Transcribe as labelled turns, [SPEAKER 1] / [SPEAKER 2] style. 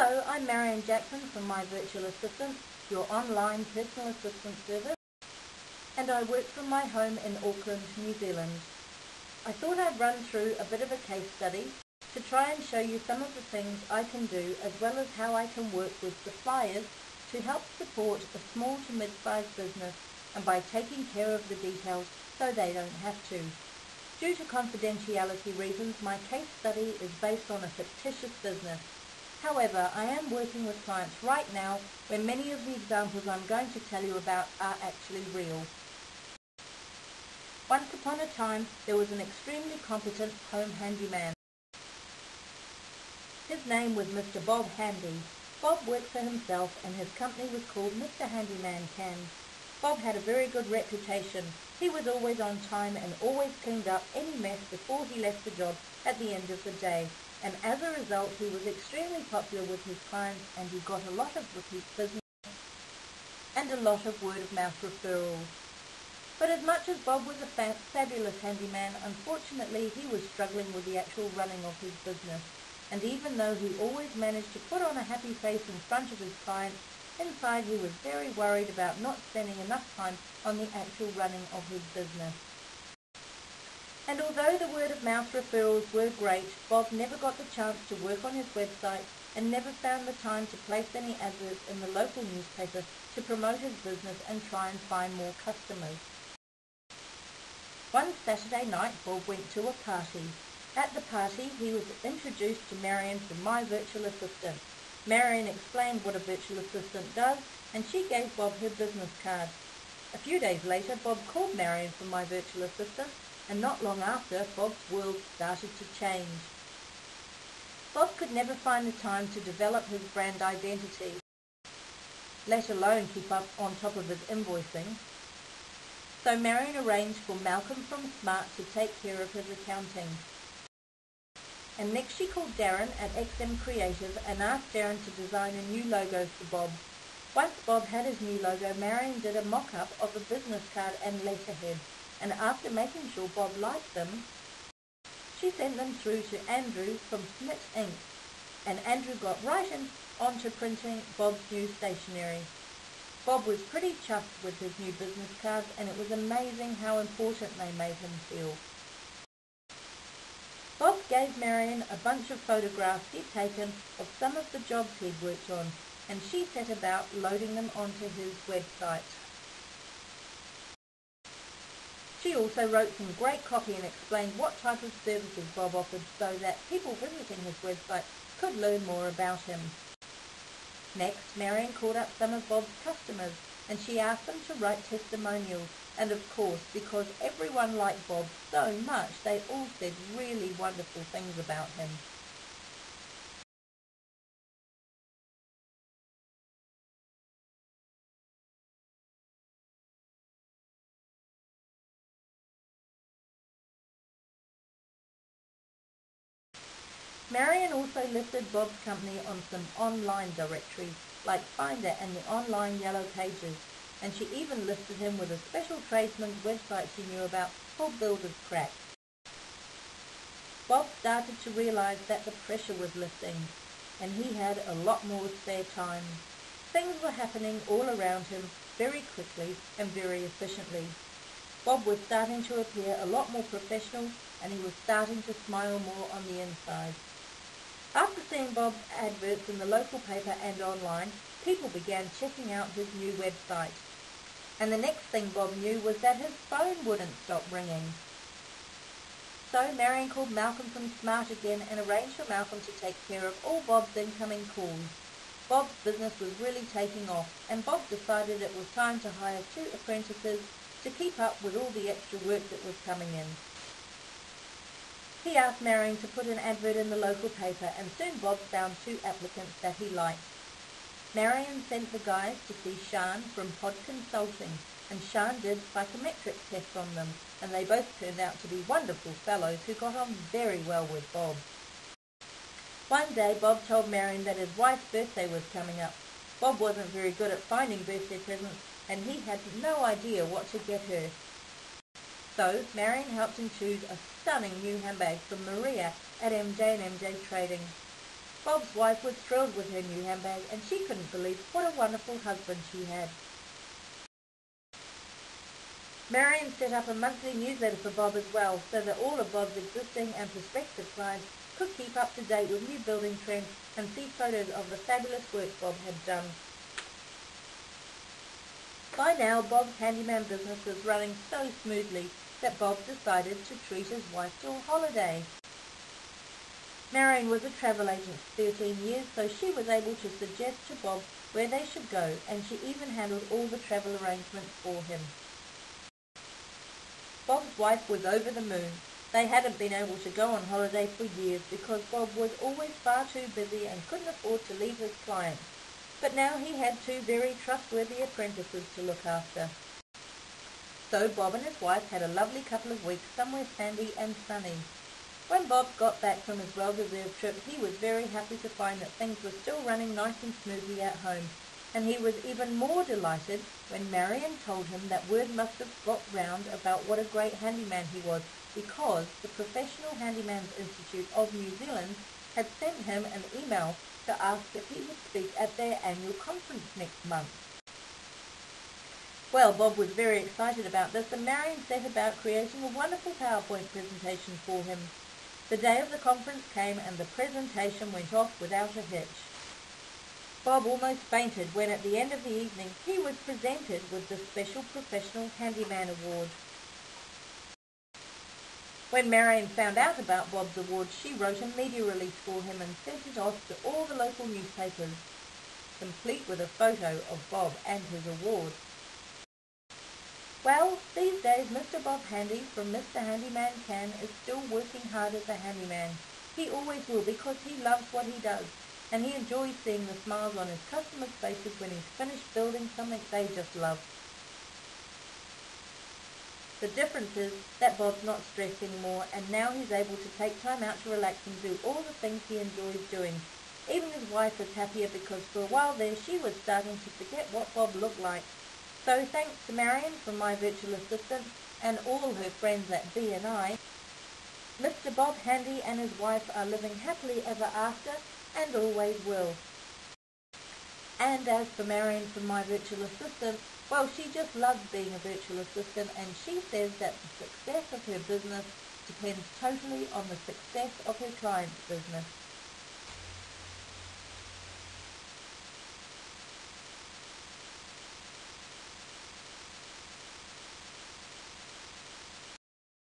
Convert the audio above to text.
[SPEAKER 1] Hello, I'm Marion Jackson from My Virtual Assistant, your online personal assistant service, and I work from my home in Auckland, New Zealand. I thought I'd run through a bit of a case study to try and show you some of the things I can do, as well as how I can work with suppliers to help support a small to mid-sized business, and by taking care of the details so they don't have to. Due to confidentiality reasons, my case study is based on a fictitious business. However, I am working with clients right now where many of the examples I'm going to tell you about are actually real. Once upon a time, there was an extremely competent home handyman. His name was Mr. Bob Handy. Bob worked for himself and his company was called Mr. Handyman Can. Bob had a very good reputation. He was always on time and always cleaned up any mess before he left the job at the end of the day. And as a result, he was extremely popular with his clients, and he got a lot of repeat business and a lot of word-of-mouth referrals. But as much as Bob was a fabulous handyman, unfortunately he was struggling with the actual running of his business. And even though he always managed to put on a happy face in front of his clients, inside he was very worried about not spending enough time on the actual running of his business. And although the word-of-mouth referrals were great, Bob never got the chance to work on his website and never found the time to place any adverts in the local newspaper to promote his business and try and find more customers. One Saturday night, Bob went to a party. At the party, he was introduced to Marion from My Virtual Assistant. Marion explained what a virtual assistant does, and she gave Bob her business card. A few days later, Bob called Marion from My Virtual Assistant, and not long after, Bob's world started to change. Bob could never find the time to develop his brand identity, let alone keep up on top of his invoicing. So Marion arranged for Malcolm from Smart to take care of his accounting. And next she called Darren at XM Creative and asked Darren to design a new logo for Bob. Once Bob had his new logo, Marion did a mock-up of a business card and letterhead. And after making sure Bob liked them, she sent them through to Andrew from Smith Inc. And Andrew got right onto printing Bob's new stationery. Bob was pretty chuffed with his new business cards, and it was amazing how important they made him feel. Bob gave Marion a bunch of photographs he'd taken of some of the jobs he'd worked on, and she set about loading them onto his website. She also wrote some great copy and explained what type of services Bob offered so that people visiting his website could learn more about him. Next, Marion called up some of Bob's customers and she asked them to write testimonials. And of course, because everyone liked Bob so much, they all said really wonderful things about him. Marion also listed Bob's company on some online directories like Finder and the online Yellow Pages, and she even listed him with a special tradesman's website she knew about called Builder's Crack. Bob started to realize that the pressure was lifting, and he had a lot more spare time. Things were happening all around him very quickly and very efficiently. Bob was starting to appear a lot more professional, and he was starting to smile more on the inside. After seeing Bob's adverts in the local paper and online, people began checking out his new website. And the next thing Bob knew was that his phone wouldn't stop ringing. So Marion called Malcolm from Smart again and arranged for Malcolm to take care of all Bob's incoming calls. Bob's business was really taking off, and Bob decided it was time to hire 2 apprentices to keep up with all the extra work that was coming in. He asked Marion to put an advert in the local paper, and soon Bob found 2 applicants that he liked. Marion sent the guys to see Sean from Pod Consulting, and Sean did psychometric tests on them, and they both turned out to be wonderful fellows who got on very well with Bob. One day Bob told Marion that his wife's birthday was coming up. Bob wasn't very good at finding birthday presents, and he had no idea what to get her. So Marion helped him choose a stunning new handbag from Maria at MJ & MJ Trading. Bob's wife was thrilled with her new handbag, and she couldn't believe what a wonderful husband she had. Marion set up a monthly newsletter for Bob as well, so that all of Bob's existing and prospective clients could keep up to date with new building trends and see photos of the fabulous work Bob had done. By now, Bob's handyman business was running so smoothly that Bob decided to treat his wife to a holiday. Marion was a travel agent for 13 years, so she was able to suggest to Bob where they should go, and she even handled all the travel arrangements for him. Bob's wife was over the moon. They hadn't been able to go on holiday for years because Bob was always far too busy and couldn't afford to leave his clients. But now he had two very trustworthy apprentices to look after. So Bob and his wife had a lovely couple of weeks somewhere sandy and sunny. When Bob got back from his well-deserved trip, he was very happy to find that things were still running nice and smoothly at home, and he was even more delighted when Marion told him that word must have got round about what a great handyman he was, because the Professional Handyman's Institute of New Zealand had sent him an email to ask if he would speak at their annual conference next month. Well, Bob was very excited about this, and Marion set about creating a wonderful PowerPoint presentation for him. The day of the conference came, and the presentation went off without a hitch. Bob almost fainted when at the end of the evening he was presented with the Special Professional Handyman Award. When Marion found out about Bob's award, she wrote a media release for him and sent it off to all the local newspapers, complete with a photo of Bob and his award. Well, these days Mr. Bob Handy from Mr. Handyman Can is still working hard as a handyman. He always will, because he loves what he does, and he enjoys seeing the smiles on his customers' faces when he's finished building something they just love. The difference is that Bob's not stressed anymore, and now he's able to take time out to relax and do all the things he enjoys doing. Even his wife is happier, because for a while there she was starting to forget what Bob looked like. So thanks to Marion from my virtual assistant and all her friends at B&I, Mr. Bob Handy and his wife are living happily ever after and always will. And as for Marion from my virtual assistant, well, she just loves being a virtual assistant, and she says that the success of her business depends totally on the success of her client's business.